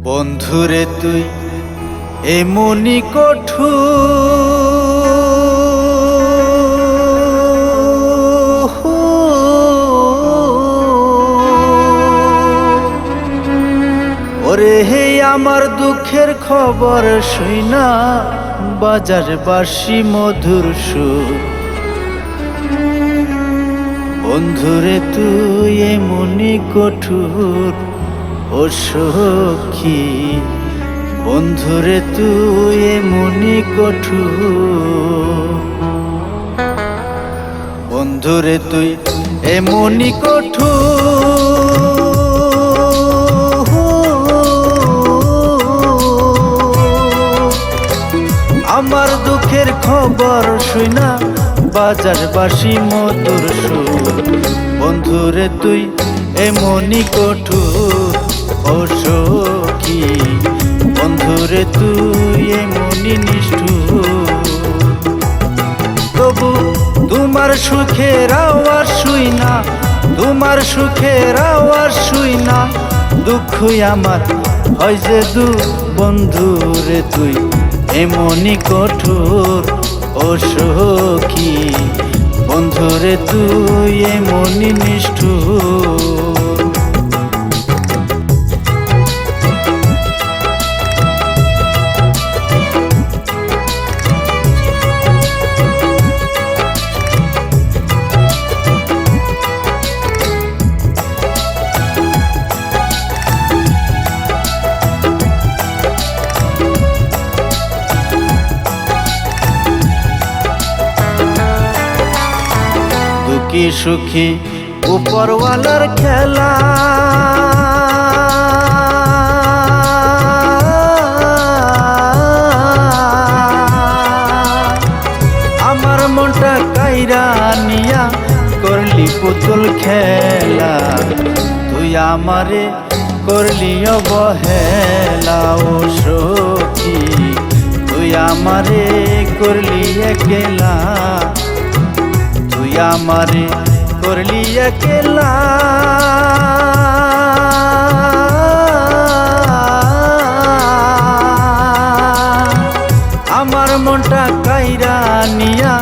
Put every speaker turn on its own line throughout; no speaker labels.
বন্ধুরে তুই এমনি কঠোর, ওরে হে আমার দুঃখের খবর শুইনা বাজার বাসি মধুর সুর। বন্ধুরে তুই এমনি কঠোর ও সখী, বন্ধুরে তুই এমনি কঠোর। বন্ধুরে তুই এমনি কঠোর, আমার দুঃখের খবর শুইনা বাজার বাসি মধুর সুর। বন্ধুরে তুই এমনি কঠোর ও সখী, বন্ধুরে তুই এমনি নিষ্ঠুর। তবু তোমার সুখের আওয়াজ শুইনা, তোমার সুখের আওয়াজ শুইনা দুঃখ আমার হয় যে দু। বন্ধুরে তুই এমনি কঠোর ও সখী, বন্ধুরে তুই এমনি নিষ্ঠুর। দুঃখী সুখী উপরওয়ালার খেলা, আমার মনটা কাইরা নিয়া করলি পুতুল খেলা। তুই আমারে করলি অবহেলা ও সখী, তুই আমারে করলি একলা, তুই আমারে করলি একলা। আমার মনটা কাইরা নিয়া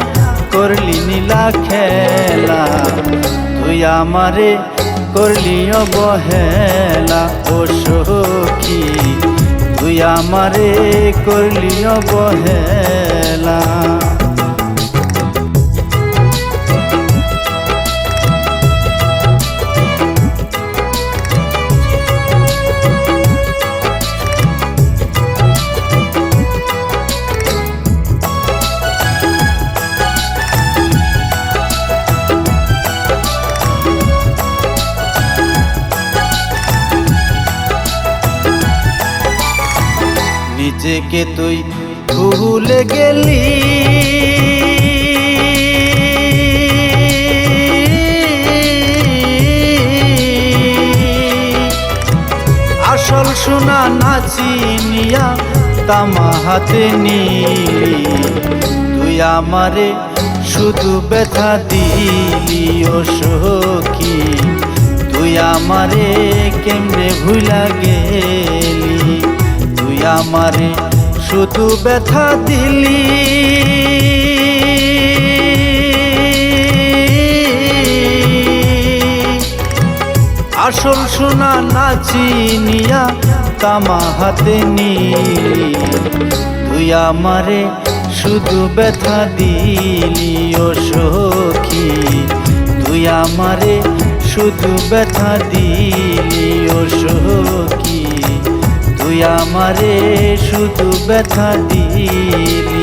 করলি নীলা খেলা। তুই আমারে করলি অবহেলা ও সখী, তুই আমারে করলি অবহেলা। নিজেকে তুই ভুলে গেলি, আসল সোনা না চিনিয়া তামা হাতে নিলি। তুই আমারে শুধু ব্যথা দিলি ও সখী, তুই আমারে কেমনে ভুলা গেলি। তুই আমারে শুধু ব্যথা দিলি, আসল সোনা না চিনিয়া তামা হাতে নিলি। তুই আমারে শুধু ব্যথা দিলি ও সখী, তুই আমারে শুধু ব্যথা দিলি ও সখী, তুই আমারে শুধু ব্যথা দিলি।